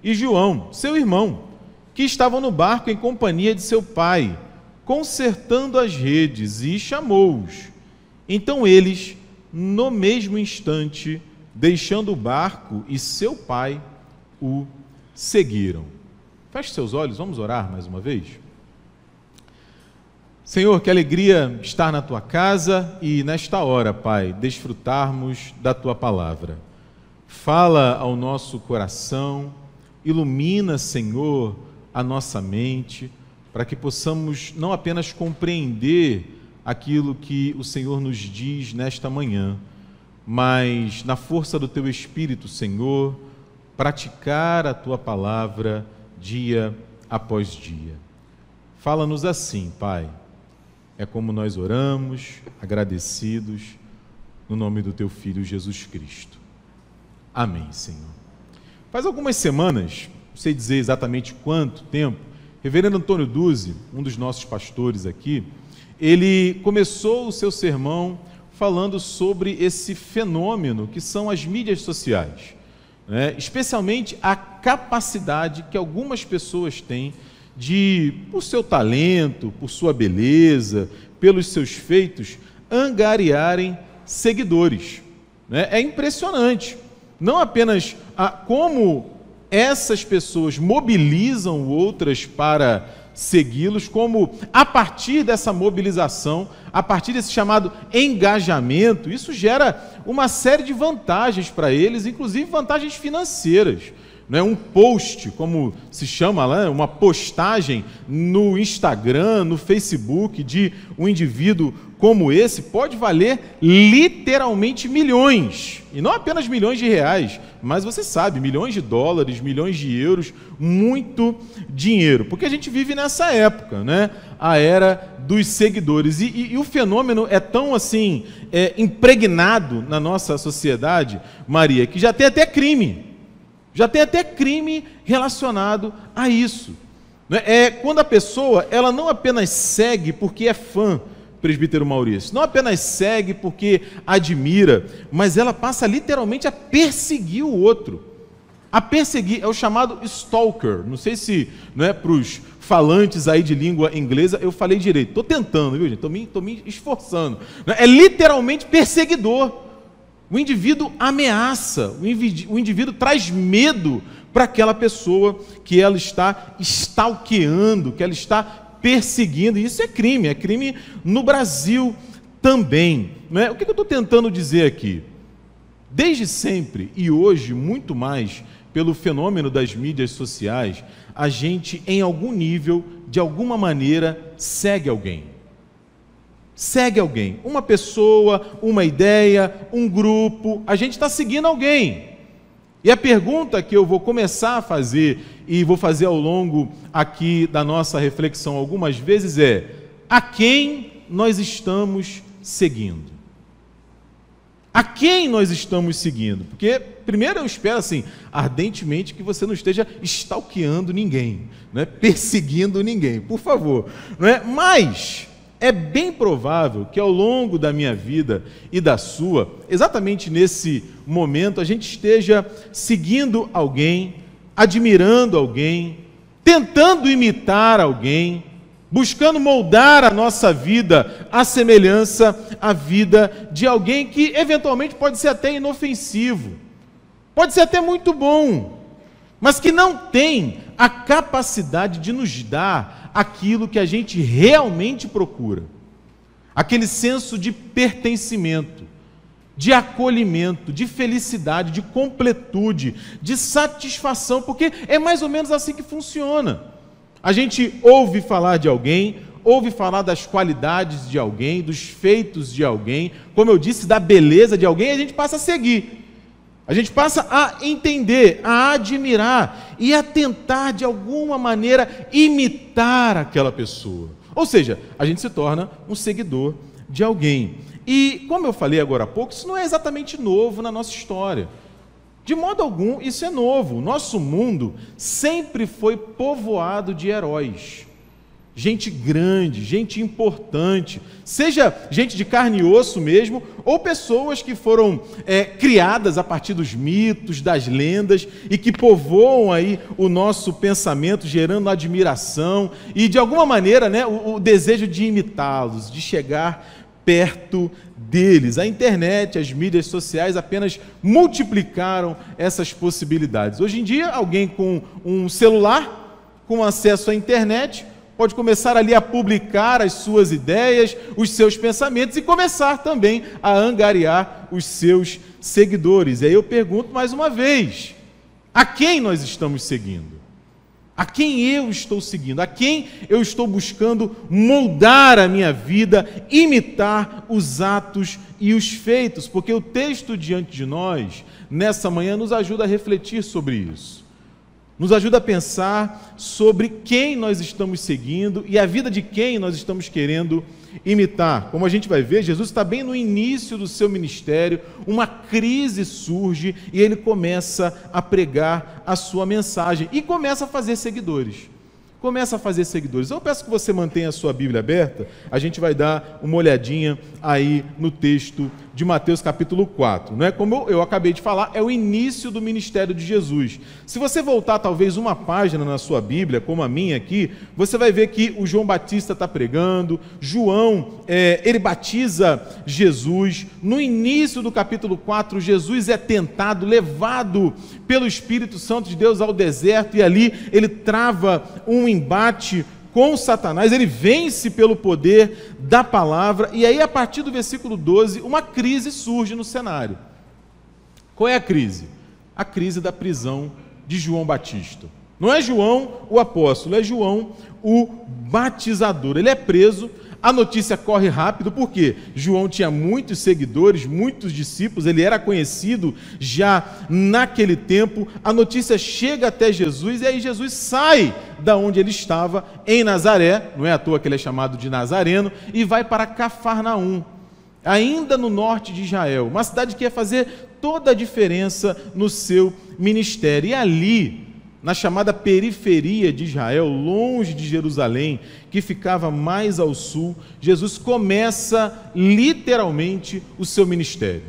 e João, seu irmão, que estavam no barco em companhia de seu pai, consertando as redes, e chamou-os. Então eles, no mesmo instante, deixando o barco e seu pai, o seguiram. Feche seus olhos, vamos orar mais uma vez? Senhor, que alegria estar na Tua casa e nesta hora, Pai, desfrutarmos da Tua palavra. Fala ao nosso coração, ilumina, Senhor, a nossa mente, para que possamos não apenas compreender aquilo que o Senhor nos diz nesta manhã, mas na força do Teu Espírito, Senhor, praticar a Tua palavra dia após dia. Fala-nos assim, Pai. É como nós oramos, agradecidos, no nome do Teu Filho Jesus Cristo. Amém, Senhor. Faz algumas semanas, não sei dizer exatamente quanto tempo, Reverendo Antônio Duzzi, um dos nossos pastores aqui, ele começou o seu sermão falando sobre esse fenômeno que são as mídias sociais, né? Especialmente a capacidade que algumas pessoas têm de, por seu talento, por sua beleza, pelos seus feitos, angariarem seguidores, né? É impressionante, não apenas como essas pessoas mobilizam outras para segui-los, como a partir dessa mobilização, a partir desse chamado engajamento, isso gera uma série de vantagens para eles, inclusive vantagens financeiras. Não é um post, como se chama lá, uma postagem no Instagram, no Facebook de um indivíduo como esse pode valer literalmente milhões, e não apenas milhões de reais, mas você sabe, milhões de dólares, milhões de euros, muito dinheiro, porque a gente vive nessa época, né? A era dos seguidores, e o fenômeno é tão assim, impregnado na nossa sociedade, Maria, que já tem até crime relacionado a isso. Quando a pessoa, ela não apenas segue porque é fã, presbítero Maurício, não apenas segue porque admira, mas ela passa literalmente a perseguir o outro. A perseguir, é o chamado stalker. Não sei se, para os falantes aí de língua inglesa, eu falei direito. Estou tentando, viu, gente? Estou me esforçando. É literalmente perseguidor. O indivíduo ameaça, o indivíduo traz medo para aquela pessoa que ela está stalkeando, que ela está perseguindo, e isso é crime no Brasil também. Né? O que eu estou tentando dizer aqui? Desde sempre, e hoje muito mais, pelo fenômeno das mídias sociais, a gente, em algum nível, de alguma maneira, segue alguém. Segue alguém, uma pessoa, uma ideia, um grupo, a gente está seguindo alguém. E a pergunta que eu vou começar a fazer, e vou fazer ao longo aqui da nossa reflexão algumas vezes é: a quem nós estamos seguindo? A quem nós estamos seguindo? Porque, primeiro, eu espero assim, ardentemente, que você não esteja stalkeando ninguém, né? Perseguindo ninguém, por favor. Né? Mas é bem provável que ao longo da minha vida e da sua, exatamente nesse momento, a gente esteja seguindo alguém, admirando alguém, tentando imitar alguém, buscando moldar a nossa vida à semelhança à vida de alguém que eventualmente pode ser até inofensivo, pode ser até muito bom, mas que não tem a capacidade de nos dar aquilo que a gente realmente procura, aquele senso de pertencimento, de acolhimento, de felicidade, de completude, de satisfação, porque é mais ou menos assim que funciona. A gente ouve falar de alguém, ouve falar das qualidades de alguém, dos feitos de alguém, como eu disse, da beleza de alguém, e a gente passa a seguir. A gente passa a entender, a admirar e a tentar, de alguma maneira, imitar aquela pessoa. Ou seja, a gente se torna um seguidor de alguém. E, como eu falei agora há pouco, isso não é exatamente novo na nossa história. De modo algum, isso é novo. O nosso mundo sempre foi povoado de heróis. gente grande, gente importante, seja gente de carne e osso mesmo, ou pessoas que foram criadas a partir dos mitos, das lendas, e que povoam aí o nosso pensamento, gerando admiração e, de alguma maneira, né, o desejo de imitá-los, de chegar perto deles. A internet, as mídias sociais apenas multiplicaram essas possibilidades. Hoje em dia, alguém com um celular, com acesso à internet, pode começar ali a publicar as suas ideias, os seus pensamentos e começar também a angariar os seus seguidores. E aí eu pergunto mais uma vez, a quem nós estamos seguindo? A quem eu estou seguindo? A quem eu estou buscando moldar a minha vida, imitar os atos e os feitos? Porque o texto diante de nós, nessa manhã, nos ajuda a refletir sobre isso. Nos ajuda a pensar sobre quem nós estamos seguindo e a vida de quem nós estamos querendo imitar. Como a gente vai ver, Jesus está bem no início do seu ministério, uma crise surge e ele começa a pregar a sua mensagem e começa a fazer seguidores. Eu peço que você mantenha a sua Bíblia aberta, a gente vai dar uma olhadinha aí no texto de Mateus capítulo 4. Não é? Como eu acabei de falar, é o início do ministério de Jesus. Se você voltar talvez uma página na sua Bíblia, como a minha aqui, você vai ver que o João Batista está pregando, João, ele batiza Jesus. No início do capítulo 4, Jesus é tentado, levado pelo Espírito Santo de Deus ao deserto, e ali ele trava um embate com Satanás, ele vence pelo poder da palavra, e aí a partir do versículo 12, uma crise surge no cenário. Qual é a crise? A crise da prisão de João Batista. Não é João o apóstolo, é João o batizador. Ele é preso, a notícia corre rápido, porque João tinha muitos seguidores, muitos discípulos, ele era conhecido já naquele tempo. A notícia chega até Jesus, e aí Jesus sai da onde ele estava, em Nazaré, não é à toa que ele é chamado de Nazareno, e vai para Cafarnaum, ainda no norte de Israel, uma cidade que ia fazer toda a diferença no seu ministério. E ali, na chamada periferia de Israel, longe de Jerusalém, que ficava mais ao sul, Jesus começa literalmente o seu ministério.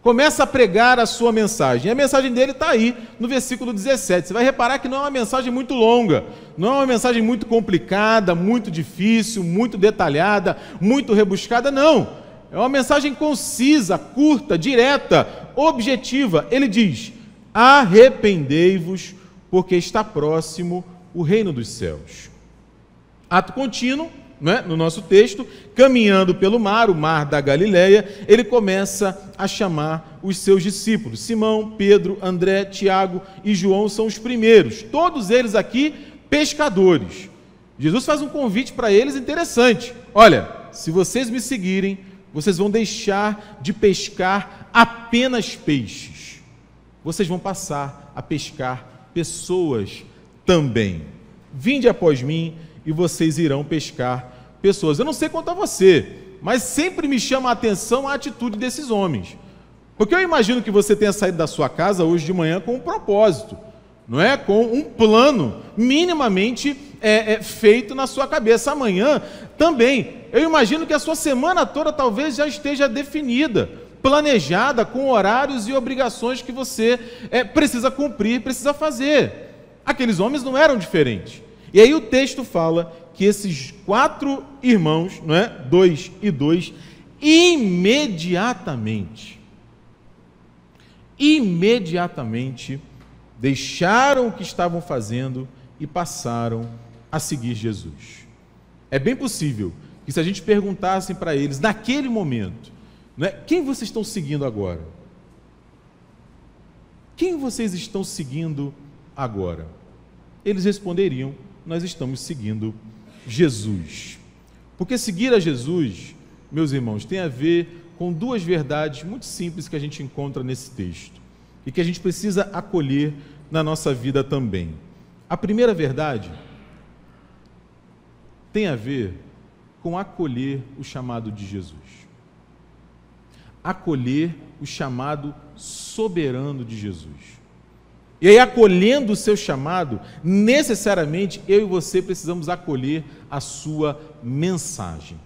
Começa a pregar a sua mensagem. E a mensagem dele está aí, no versículo 17. Você vai reparar que não é uma mensagem muito longa, não é uma mensagem muito complicada, muito difícil, muito detalhada, muito rebuscada, não. É uma mensagem concisa, curta, direta, objetiva. Ele diz: arrependei-vos, porque está próximo o reino dos céus. Ato contínuo, né, no nosso texto, caminhando pelo mar, o mar da Galileia, ele começa a chamar os seus discípulos. Simão, Pedro, André, Tiago e João são os primeiros, todos eles aqui pescadores. Jesus faz um convite para eles interessante: olha, se vocês me seguirem, vocês vão deixar de pescar apenas peixes. Vocês vão passar a pescar pessoas também. Vinde após mim e vocês irão pescar pessoas. Eu não sei quanto a você, mas sempre me chama a atenção a atitude desses homens. Porque eu imagino que você tenha saído da sua casa hoje de manhã com um propósito, não é? Com um plano minimamente feito na sua cabeça. Amanhã também. Eu imagino que a sua semana toda talvez já esteja definida, planejada, com horários e obrigações que você precisa cumprir, precisa fazer. Aqueles homens não eram diferentes. E aí o texto fala que esses 4 irmãos, não é? 2 e 2, imediatamente deixaram o que estavam fazendo e passaram a seguir Jesus. É bem possível que, se a gente perguntasse para eles naquele momento, não é? Quem vocês estão seguindo agora? Quem vocês estão seguindo agora? Eles responderiam: nós estamos seguindo Jesus. Porque seguir a Jesus, meus irmãos, tem a ver com 2 verdades muito simples que a gente encontra nesse texto e que a gente precisa acolher na nossa vida também. A primeira verdade tem a ver com acolher o chamado de Jesus. Acolher o chamado soberano de Jesus. E aí, acolhendo o seu chamado, necessariamente eu e você precisamos acolher a sua mensagem.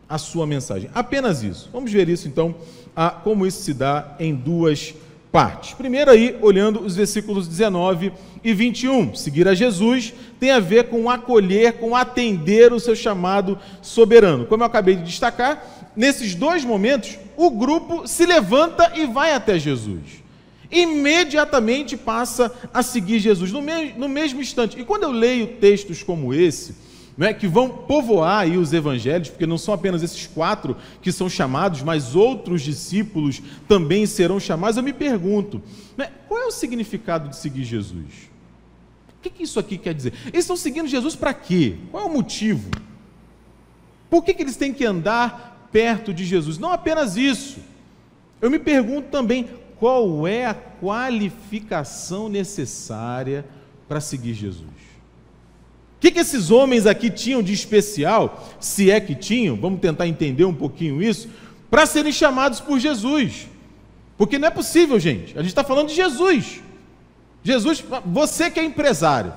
A sua mensagem. Apenas isso. Vamos ver isso então, como isso se dá em duas partes. Primeiro aí, olhando os versículos 19 e 21. Seguir a Jesus tem a ver com acolher, com atender o seu chamado soberano. Como eu acabei de destacar, nesses dois momentos, o grupo se levanta e vai até Jesus. Imediatamente passa a seguir Jesus, no mesmo instante. E quando eu leio textos como esse, que vão povoar aí os evangelhos, porque não são apenas esses 4 que são chamados, mas outros discípulos também serão chamados, eu me pergunto, qual é o significado de seguir Jesus? O que isso aqui quer dizer? Eles estão seguindo Jesus para quê? Qual é o motivo? Por que eles têm que andar perto de Jesus? Não apenas isso. Eu me pergunto também, qual é a qualificação necessária para seguir Jesus? O que esses homens aqui tinham de especial, se é que tinham, vamos tentar entender um pouquinho isso, para serem chamados por Jesus? Porque não é possível, gente, a gente está falando de Jesus. Jesus, você que é empresário,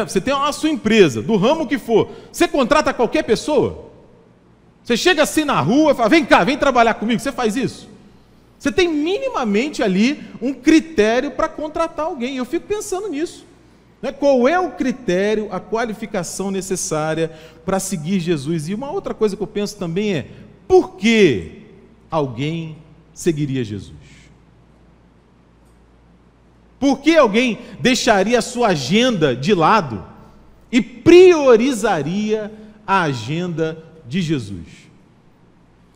você tem a sua empresa, do ramo que for, você contrata qualquer pessoa? Você chega assim na rua e fala, vem cá, vem trabalhar comigo, você faz isso? Você tem minimamente ali um critério para contratar alguém. Eu fico pensando nisso. Qual é o critério, a qualificação necessária para seguir Jesus? E uma outra coisa que eu penso também é, por que alguém seguiria Jesus? Por que alguém deixaria a sua agenda de lado e priorizaria a agenda de Jesus?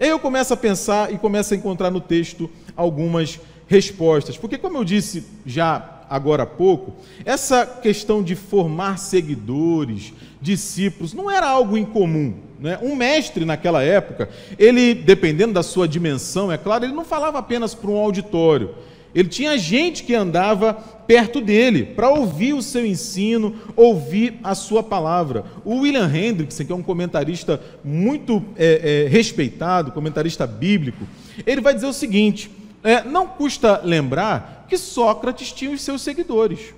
Aí eu começo a pensar e começo a encontrar no texto algumas respostas, porque como eu disse já agora há pouco, essa questão de formar seguidores, discípulos, não era algo incomum, Um mestre naquela época, ele, dependendo da sua dimensão, é claro, ele não falava apenas para um auditório, ele tinha gente que andava perto dele, para ouvir o seu ensino, ouvir a sua palavra. O William Hendrickson, que é um comentarista muito respeitado, comentarista bíblico, ele vai dizer o seguinte, não custa lembrar que Sócrates tinha os seus seguidores.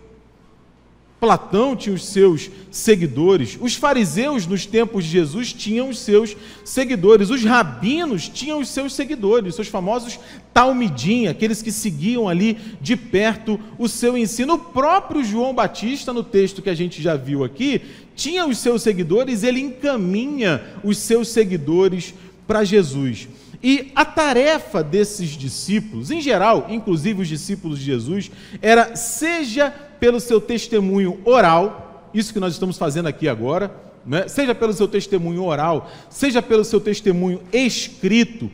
Platão tinha os seus seguidores, os fariseus nos tempos de Jesus tinham os seus seguidores, os rabinos tinham os seus seguidores, os seus famosos talmidim, aqueles que seguiam ali de perto o seu ensino. O próprio João Batista, no texto que a gente já viu aqui, tinha os seus seguidores, ele encaminha os seus seguidores para Jesus. E a tarefa desses discípulos, em geral, inclusive os discípulos de Jesus, era, seja pelo seu testemunho oral, isso que nós estamos fazendo aqui agora, seja pelo seu testemunho oral, seja pelo seu testemunho escrito,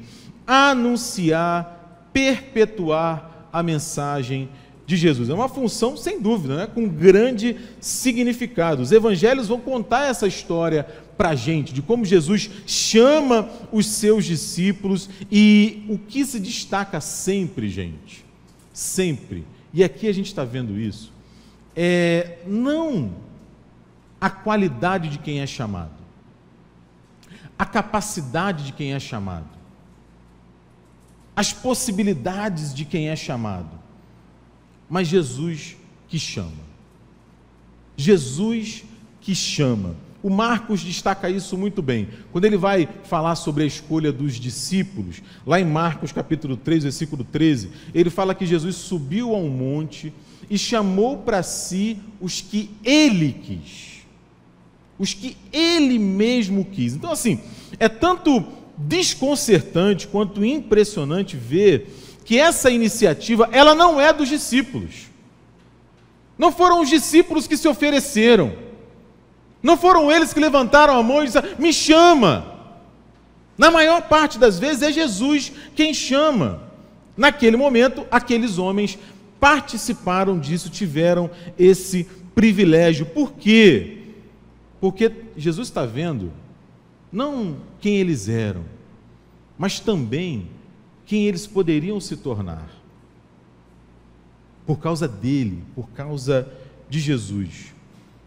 anunciar, perpetuar a mensagem de Jesus. É uma função, sem dúvida, com grande significado. Os evangelhos vão contar essa história para a gente, de como Jesus chama os seus discípulos e o que se destaca sempre, gente, sempre, e aqui a gente está vendo isso, não a qualidade de quem é chamado, a capacidade de quem é chamado, as possibilidades de quem é chamado, mas Jesus que chama. Jesus que chama. O Marcos destaca isso muito bem. Quando ele vai falar sobre a escolha dos discípulos, lá em Marcos capítulo 3, versículo 13, ele fala que Jesus subiu a um monte e chamou para si os que ele quis. Os que ele mesmo quis. Então, assim, é tanto desconcertante quanto impressionante ver que essa iniciativa, ela não é dos discípulos. Não foram os discípulos que se ofereceram. Não foram eles que levantaram a mão e disseram, me chama. Na maior parte das vezes é Jesus quem chama. Naquele momento, aqueles homens participaram disso, tiveram esse privilégio. Por quê? Porque Jesus está vendo, não quem eles eram, mas também quem eles poderiam se tornar. Por causa dele, por causa de Jesus.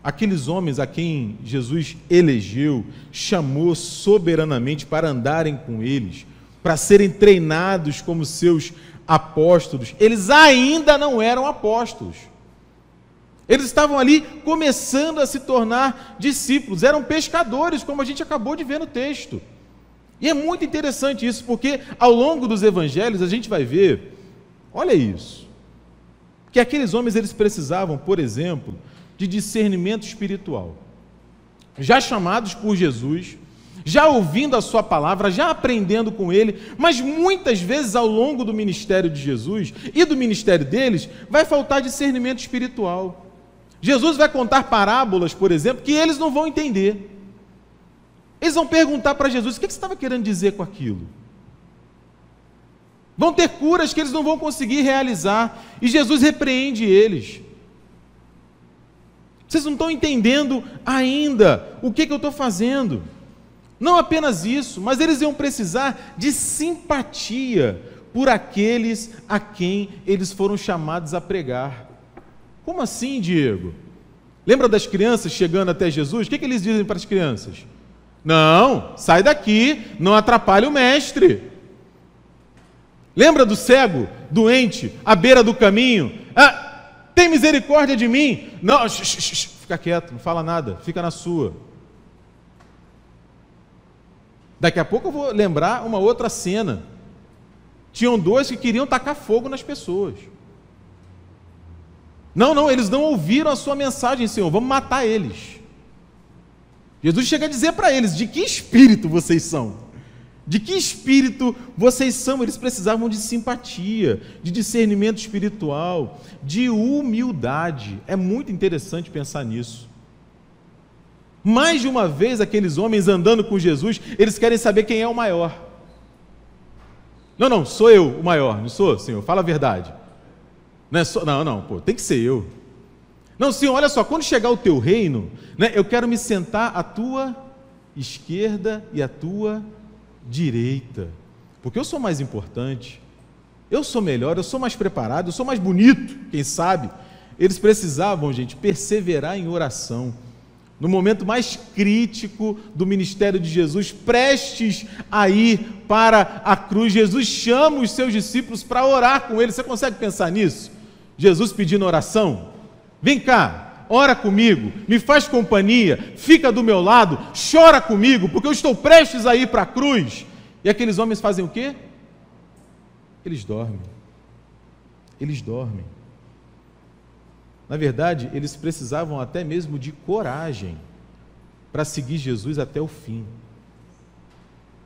Aqueles homens a quem Jesus elegeu, chamou soberanamente para andarem com eles, para serem treinados como seus apóstolos, eles ainda não eram apóstolos. Eles estavam ali começando a se tornar discípulos, eram pescadores, como a gente acabou de ver no texto. E é muito interessante isso, porque ao longo dos evangelhos a gente vai ver, olha isso, que aqueles homens eles precisavam, por exemplo, de discernimento espiritual. Já chamados por Jesus, já ouvindo a sua palavra, já aprendendo com ele, mas muitas vezes ao longo do ministério de Jesus e do ministério deles, vai faltar discernimento espiritual. Jesus vai contar parábolas, por exemplo, que eles não vão entender. Eles vão perguntar para Jesus, o que você estava querendo dizer com aquilo? Vão ter curas que eles não vão conseguir realizar, e Jesus repreende eles. Vocês não estão entendendo ainda o que eu estou fazendo. Não apenas isso, mas eles iam precisar de simpatia por aqueles a quem eles foram chamados a pregar. Como assim, Diego? Lembra das crianças chegando até Jesus? O que eles dizem para as crianças? Não, sai daqui, não atrapalhe o mestre. Lembra do cego, doente, à beira do caminho? Tem misericórdia de mim? Não, fica quieto, não fala nada, fica na sua. Daqui a pouco eu vou lembrar uma outra cena. Tinham dois que queriam tacar fogo nas pessoas. Não, eles não ouviram a sua mensagem, Senhor, vamos matar eles. Jesus chega a dizer para eles, de que espírito vocês são? De que espírito vocês são? Eles precisavam de simpatia, de discernimento espiritual, de humildade. É muito interessante pensar nisso. Mais de uma vez, aqueles homens andando com Jesus, eles querem saber quem é o maior. Não, sou eu o maior, não sou, Senhor? Fala a verdade. Não, tem que ser eu. Não, Senhor, olha só, quando chegar o teu reino, eu quero me sentar à tua esquerda e à tua direita, porque eu sou mais importante, eu sou melhor, eu sou mais preparado, eu sou mais bonito, quem sabe? Eles precisavam, gente, perseverar em oração. No momento mais crítico do ministério de Jesus, prestes a ir para a cruz, Jesus chama os seus discípulos para orar com ele. Você consegue pensar nisso? Jesus pedindo oração? Vem cá, ora comigo, me faz companhia, fica do meu lado, chora comigo, porque eu estou prestes a ir para a cruz. E aqueles homens fazem o quê? Eles dormem. Eles dormem. Na verdade, eles precisavam até mesmo de coragem para seguir Jesus até o fim.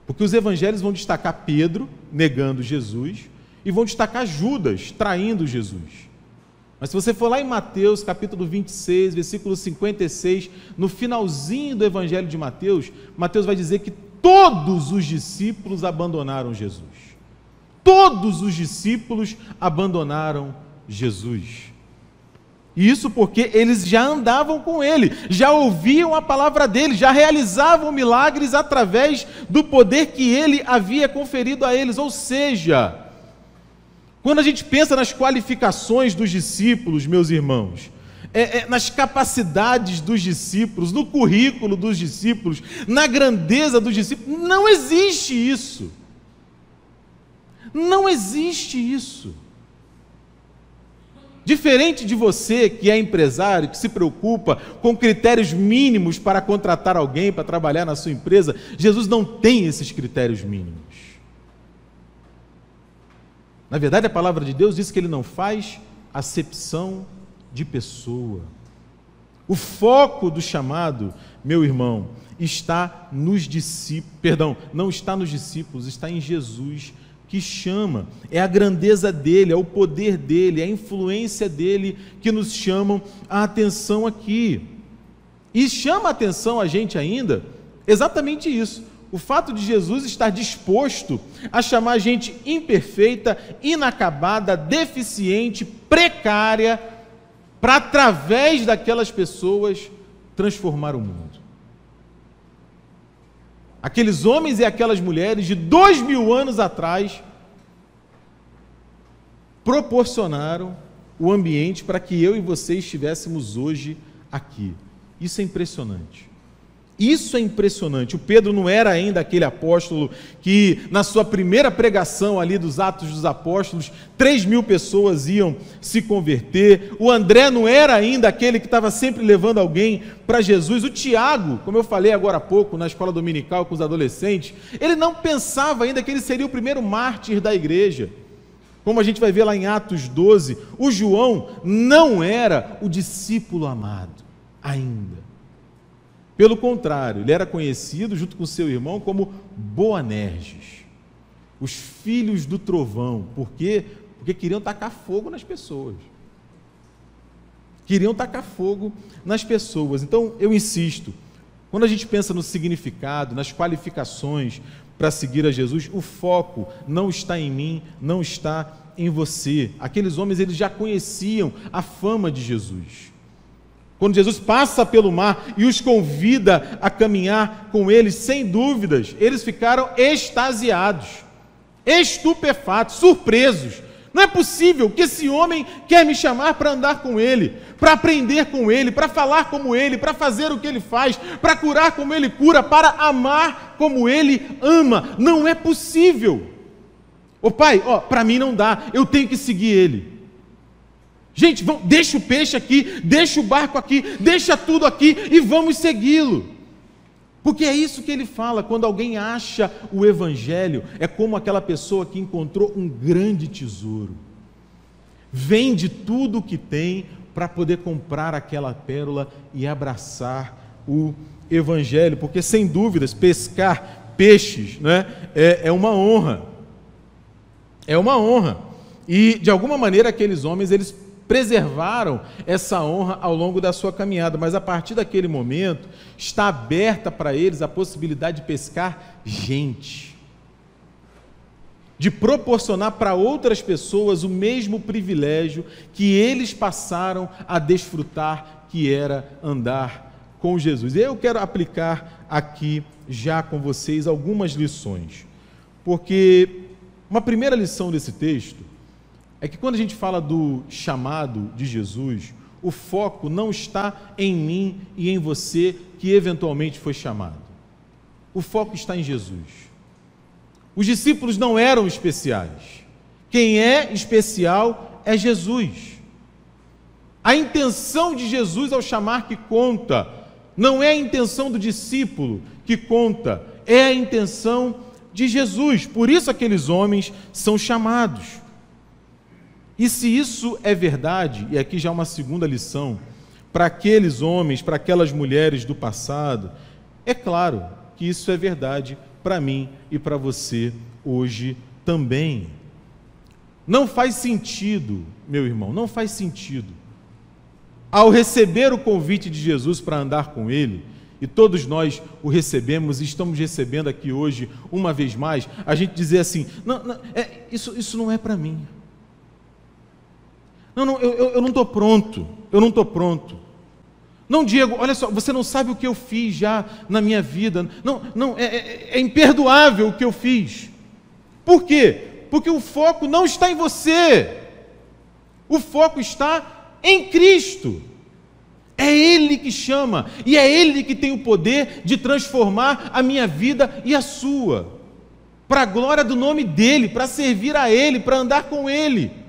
Porque os evangelhos vão destacar Pedro negando Jesus e vão destacar Judas traindo Jesus. Mas se você for lá em Mateus, capítulo 26, versículo 56, no finalzinho do evangelho de Mateus, Mateus vai dizer que todos os discípulos abandonaram Jesus. Todos os discípulos abandonaram Jesus. E isso porque eles já andavam com ele, já ouviam a palavra dele, já realizavam milagres através do poder que ele havia conferido a eles. Ou seja, quando a gente pensa nas qualificações dos discípulos, meus irmãos, nas capacidades dos discípulos, no currículo dos discípulos, na grandeza dos discípulos, não existe isso. Não existe isso. Diferente de você que é empresário, que se preocupa com critérios mínimos para contratar alguém para trabalhar na sua empresa, Jesus não tem esses critérios mínimos. Na verdade, a palavra de Deus diz que ele não faz acepção de pessoa. O foco do chamado, meu irmão, está nos discípulos, não está nos discípulos, está em Jesus que chama. É a grandeza dele, é o poder dele, é a influência dele que nos chamam a atenção aqui. E chama a atenção a gente ainda exatamente isso. O fato de Jesus estar disposto a chamar a gente imperfeita, inacabada, deficiente, precária, para através daquelas pessoas transformar o mundo. Aqueles homens e aquelas mulheres de 2000 anos atrás proporcionaram o ambiente para que eu e você estivéssemos hoje aqui. Isso é impressionante. Isso é impressionante. O Pedro não era ainda aquele apóstolo que, na sua primeira pregação ali dos Atos dos Apóstolos, 3.000 pessoas iam se converter. O André não era ainda aquele que estava sempre levando alguém para Jesus. O Tiago, como eu falei agora há pouco, na escola dominical com os adolescentes, ele não pensava ainda que ele seria o primeiro mártir da igreja. Como a gente vai ver lá em Atos 12, o João não era o discípulo amado ainda. Pelo contrário, ele era conhecido, junto com seu irmão, como Boanerges, os filhos do trovão. Por quê? Porque queriam tacar fogo nas pessoas. Queriam tacar fogo nas pessoas. Então, eu insisto, quando a gente pensa no significado, nas qualificações para seguir a Jesus, o foco não está em mim, não está em você. Aqueles homens, eles já conheciam a fama de Jesus. Quando Jesus passa pelo mar e os convida a caminhar com eles, sem dúvidas, eles ficaram extasiados, estupefatos, surpresos. Não é possível que esse homem quer me chamar para andar com ele, para aprender com ele, para falar como ele, para fazer o que ele faz, para curar como ele cura, para amar como ele ama. Não é possível. Ô pai, para mim não dá, eu tenho que seguir ele. Gente, deixa o peixe aqui, deixa o barco aqui, deixa tudo aqui e vamos segui-lo. Porque é isso que ele fala, quando alguém acha o evangelho, é como aquela pessoa que encontrou um grande tesouro. Vende tudo o que tem para poder comprar aquela pérola e abraçar o evangelho, porque sem dúvidas pescar peixes, né, é uma honra. É uma honra. E de alguma maneira aqueles homens, eles preservaram essa honra ao longo da sua caminhada, mas a partir daquele momento está aberta para eles a possibilidade de pescar gente, de proporcionar para outras pessoas o mesmo privilégio que eles passaram a desfrutar, que era andar com Jesus. E eu quero aplicar aqui já com vocês algumas lições, porque uma primeira lição desse texto é que quando a gente fala do chamado de Jesus, o foco não está em mim e em você que eventualmente foi chamado. O foco está em Jesus. Os discípulos não eram especiais. Quem é especial é Jesus. A intenção de Jesus ao chamar que conta, não é a intenção do discípulo que conta, é a intenção de Jesus. Por isso aqueles homens são chamados. E se isso é verdade, e aqui já uma segunda lição, para aqueles homens, para aquelas mulheres do passado, é claro que isso é verdade para mim e para você hoje também. Não faz sentido, meu irmão, não faz sentido, ao receber o convite de Jesus para andar com Ele, e todos nós o recebemos e estamos recebendo aqui hoje, uma vez mais, a gente dizer assim, isso não é para mim. Eu não estou pronto, eu não estou pronto. Não, Diego, olha só, você não sabe o que eu fiz já na minha vida. É imperdoável o que eu fiz. Por quê? Porque o foco não está em você. O foco está em Cristo. É Ele que chama, e é Ele que tem o poder de transformar a minha vida e a sua, para a glória do nome dEle, para servir a Ele, para andar com Ele.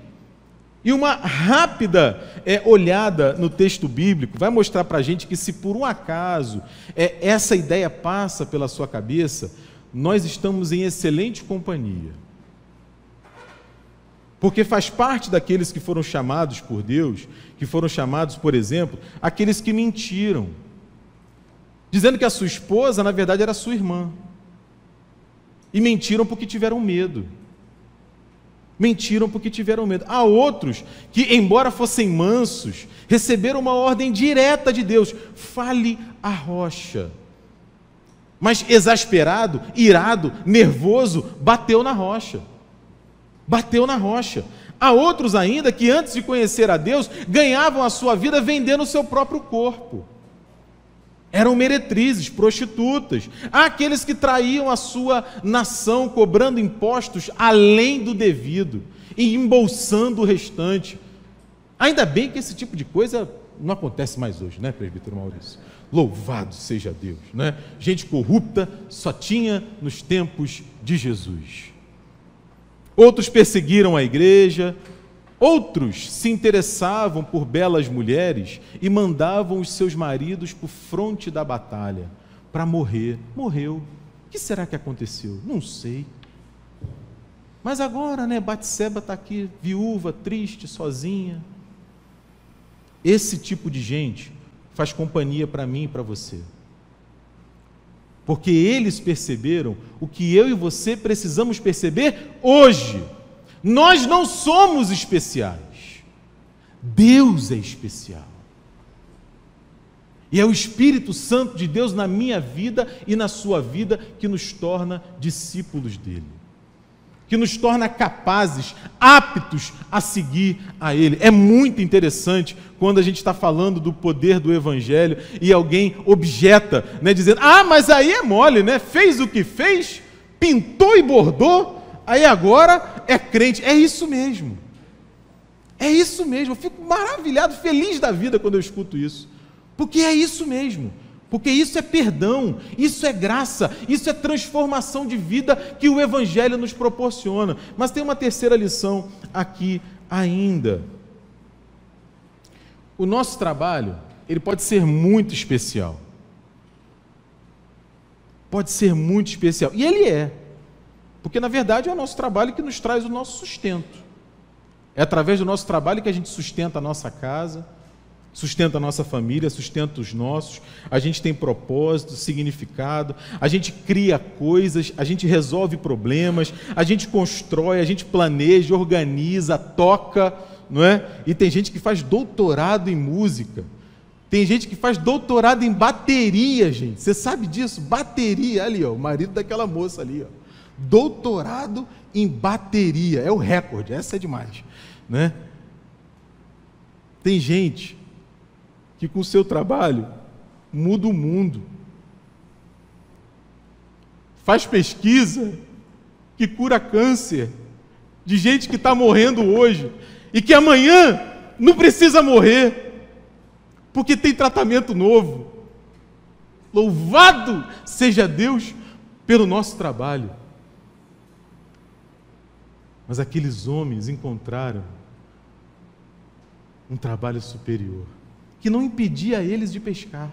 E uma rápida olhada no texto bíblico vai mostrar para a gente que, se por um acaso essa ideia passa pela sua cabeça, nós estamos em excelente companhia. Porque faz parte daqueles que foram chamados por Deus, que foram chamados, por exemplo, aqueles que mentiram, dizendo que a sua esposa, na verdade, era sua irmã. E mentiram porque tiveram medo. Mentiram porque tiveram medo. Há outros que, embora fossem mansos, receberam uma ordem direta de Deus: fale a rocha. Mas exasperado, irado, nervoso, bateu na rocha. Bateu na rocha. Há outros ainda que, antes de conhecer a Deus, ganhavam a sua vida vendendo o seu próprio corpo. Eram meretrizes, prostitutas. Há aqueles que traíam a sua nação, cobrando impostos além do devido e embolsando o restante. Ainda bem que esse tipo de coisa não acontece mais hoje, né, presbítero Maurício? Louvado seja Deus, né? Gente corrupta só tinha nos tempos de Jesus. Outros perseguiram a igreja, outros se interessavam por belas mulheres e mandavam os seus maridos para o fronte da batalha para morrer. Morreu. O que será que aconteceu? Não sei. Mas agora, né, Batseba está aqui, viúva, triste, sozinha. Esse tipo de gente faz companhia para mim e para você. Porque eles perceberam o que eu e você precisamos perceber hoje. Nós não somos especiais. Deus é especial. E é o Espírito Santo de Deus na minha vida e na sua vida que nos torna discípulos dele, que nos torna capazes, aptos a seguir a ele. É muito interessante quando a gente está falando do poder do Evangelho e alguém objeta, né, dizendo, mas aí é mole, né? Fez o que fez, pintou e bordou, aí agora é crente. É isso mesmo. É isso mesmo. Eu fico maravilhado, feliz da vida quando eu escuto isso. Porque é isso mesmo. Porque isso é perdão, isso é graça, isso é transformação de vida que o Evangelho nos proporciona. Mas tem uma terceira lição aqui ainda. O nosso trabalho, ele pode ser muito especial. Pode ser muito especial. E ele é. Porque, na verdade, é o nosso trabalho que nos traz o nosso sustento. É através do nosso trabalho que a gente sustenta a nossa casa, sustenta a nossa família, sustenta os nossos, a gente tem propósito, significado, a gente cria coisas, a gente resolve problemas, a gente constrói, a gente planeja, organiza, toca, não é? E tem gente que faz doutorado em música, tem gente que faz doutorado em bateria, gente, você sabe disso? Bateria, ali ó, o marido daquela moça ali, ó. Doutorado em bateria, é o recorde, essa é demais, né? Tem gente que com o seu trabalho muda o mundo, faz pesquisa que cura câncer, de gente que está morrendo hoje, e que amanhã não precisa morrer, porque tem tratamento novo. Louvado seja Deus pelo nosso trabalho. Mas aqueles homens encontraram um trabalho superior, que não impedia eles de pescar.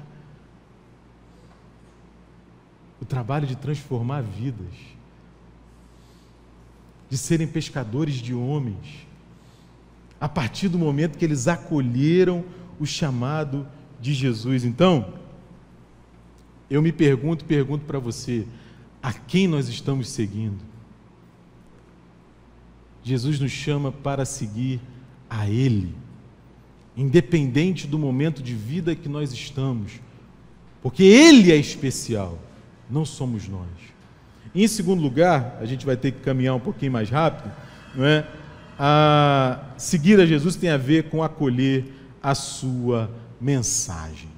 O trabalho de transformar vidas, de serem pescadores de homens, a partir do momento que eles acolheram o chamado de Jesus. Então, eu me pergunto para você, a quem nós estamos seguindo? Jesus nos chama para seguir a Ele, independente do momento de vida que nós estamos, porque Ele é especial, não somos nós. E, em segundo lugar, a gente vai ter que caminhar um pouquinho mais rápido, não é? Seguir a Jesus tem a ver com acolher a sua mensagem.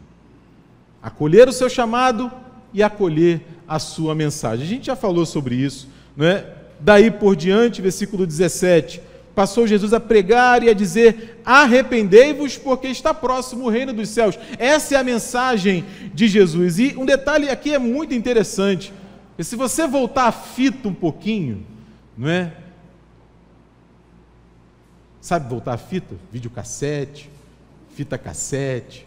Acolher o seu chamado e acolher a sua mensagem. A gente já falou sobre isso, não é? Daí por diante, versículo 17, passou Jesus a pregar e a dizer, arrependei-vos porque está próximo o reino dos céus. Essa é a mensagem de Jesus. E um detalhe aqui é muito interessante, e se você voltar a fita um pouquinho, não é? Sabe voltar a fita? Videocassete, fita cassete,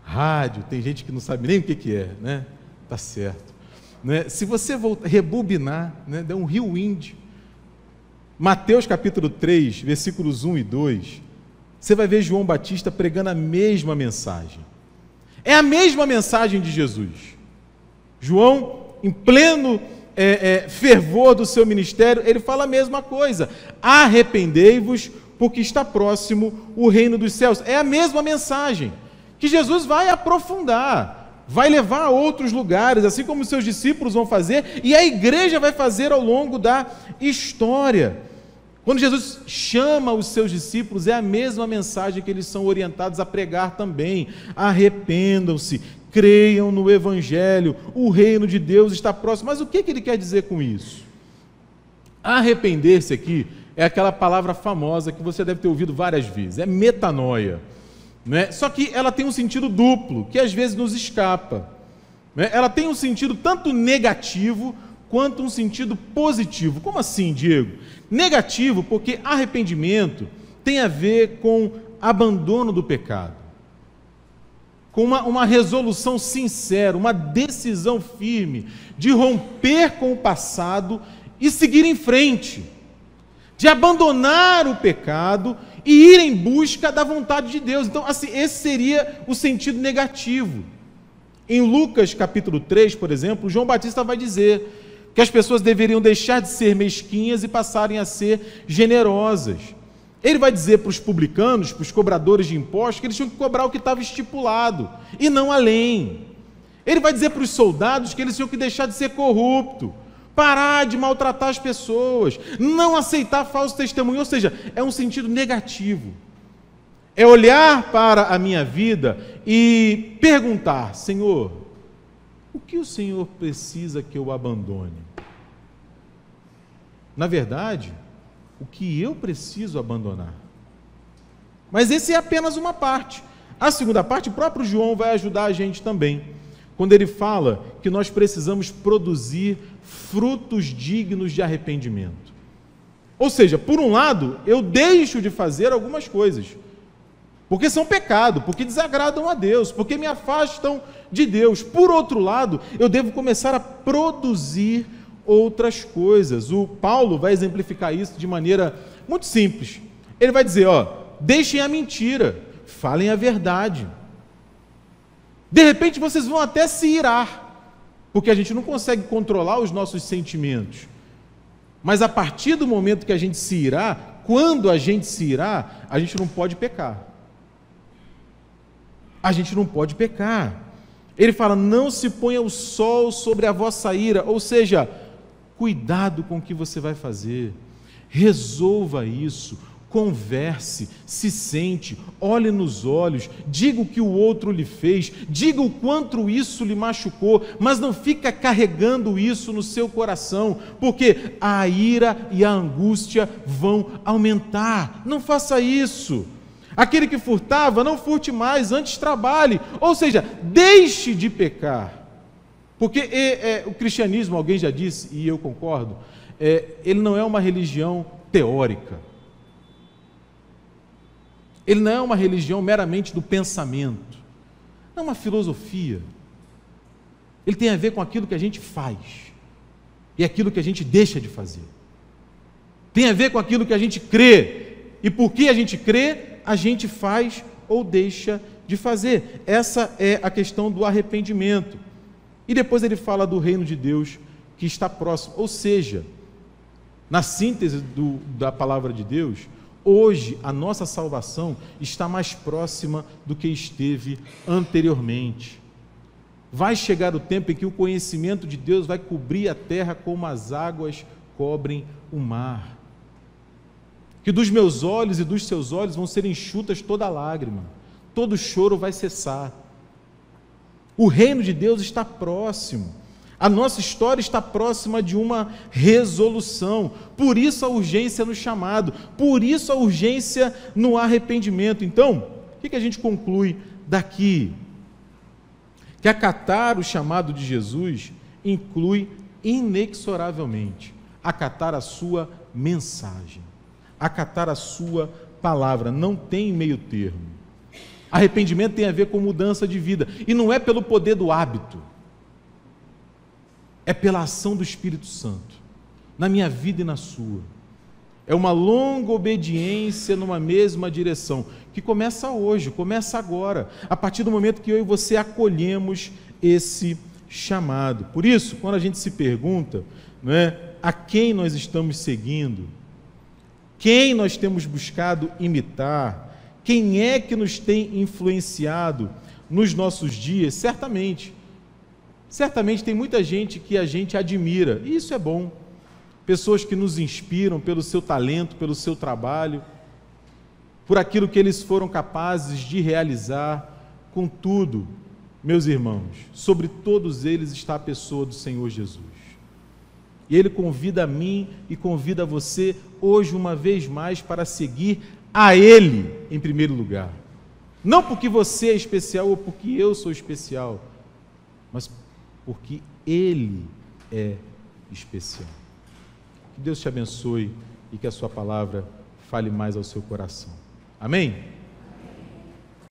rádio, tem gente que não sabe nem o que é, né? Tá certo. Né? Se você voltar, rebobinar, né? Der um rewind, Mateus capítulo 3, versículos 1 e 2, você vai ver João Batista pregando a mesma mensagem. É a mesma mensagem de Jesus. João, em pleno fervor do seu ministério, ele fala a mesma coisa. Arrependei-vos, porque está próximo o reino dos céus. É a mesma mensagem, que Jesus vai aprofundar, vai levar a outros lugares, assim como os seus discípulos vão fazer, e a igreja vai fazer ao longo da história. Quando Jesus chama os seus discípulos, é a mesma mensagem que eles são orientados a pregar também. Arrependam-se, creiam no Evangelho, o reino de Deus está próximo. Mas o que ele quer dizer com isso? Arrepender-se aqui é aquela palavra famosa que você deve ter ouvido várias vezes, é metanoia. né? Só que ela tem um sentido duplo, que às vezes nos escapa, né? Ela tem um sentido tanto negativo quanto um sentido positivo. Como assim, Diego? Negativo porque arrependimento tem a ver com abandono do pecado, com uma resolução sincera, uma decisão firme de romper com o passado e seguir em frente, de abandonar o pecado e ir em busca da vontade de Deus. Então, assim, esse seria o sentido negativo. Em Lucas capítulo 3, por exemplo, João Batista vai dizer que as pessoas deveriam deixar de ser mesquinhas e passarem a ser generosas. Ele vai dizer para os publicanos, para os cobradores de impostos, que eles tinham que cobrar o que estava estipulado, e não além. Ele vai dizer para os soldados que eles tinham que deixar de ser corrupto, parar de maltratar as pessoas, não aceitar falso testemunho, ou seja, é um sentido negativo. É olhar para a minha vida e perguntar: Senhor, o que o Senhor precisa que eu abandone? Na verdade, o que eu preciso abandonar. Mas esse é apenas uma parte. A segunda parte, o próprio João vai ajudar a gente também, quando ele fala que nós precisamos produzir frutos dignos de arrependimento. Ou seja, por um lado, eu deixo de fazer algumas coisas, porque são pecado, porque desagradam a Deus, porque me afastam de Deus. Por outro lado, eu devo começar a produzir outras coisas. O Paulo vai exemplificar isso de maneira muito simples. Ele vai dizer, deixem a mentira, falem a verdade. De repente vocês vão até se irar, porque a gente não consegue controlar os nossos sentimentos. Mas a partir do momento que a gente se irá, quando a gente se irá, a gente não pode pecar. A gente não pode pecar. Ele fala, não se ponha o sol sobre a vossa ira, ou seja, cuidado com o que você vai fazer, resolva isso, converse, se sente, olhe nos olhos, diga o que o outro lhe fez, diga o quanto isso lhe machucou, mas não fica carregando isso no seu coração, porque a ira e a angústia vão aumentar. Não faça isso. Aquele que furtava, não furte mais, antes trabalhe, ou seja, deixe de pecar. Porque o cristianismo, alguém já disse, e eu concordo, ele não é uma religião teórica. Ele não é uma religião meramente do pensamento. Não é uma filosofia. Ele tem a ver com aquilo que a gente faz e aquilo que a gente deixa de fazer. Tem a ver com aquilo que a gente crê. E porque a gente crê, a gente faz ou deixa de fazer. Essa é a questão do arrependimento. E depois ele fala do reino de Deus que está próximo. Ou seja, na síntese da palavra de Deus, hoje a nossa salvação está mais próxima do que esteve anteriormente. Vai chegar o tempo em que o conhecimento de Deus vai cobrir a terra como as águas cobrem o mar. Que dos meus olhos e dos seus olhos vão ser enxutas toda lágrima, todo choro vai cessar. O reino de Deus está próximo. A nossa história está próxima de uma resolução. Por isso a urgência no chamado, por isso a urgência no arrependimento. Então, o que a gente conclui daqui? Que acatar o chamado de Jesus inclui inexoravelmente acatar a sua mensagem, acatar a sua palavra, não tem meio termo. Arrependimento tem a ver com mudança de vida, e não é pelo poder do hábito, é pela ação do Espírito Santo, na minha vida e na sua. É uma longa obediência numa mesma direção, que começa hoje, começa agora, a partir do momento que eu e você acolhemos esse chamado. Por isso, quando a gente se pergunta, não é, a quem nós estamos seguindo, quem nós temos buscado imitar, quem é que nos tem influenciado nos nossos dias, certamente tem muita gente que a gente admira, e isso é bom, pessoas que nos inspiram pelo seu talento, pelo seu trabalho, por aquilo que eles foram capazes de realizar. Contudo, meus irmãos, sobre todos eles está a pessoa do Senhor Jesus. E Ele convida a mim e convida a você hoje uma vez mais para seguir a Ele em primeiro lugar. Não porque você é especial ou porque eu sou especial, mas porque Ele é especial. Que Deus te abençoe e que a sua palavra fale mais ao seu coração. Amém?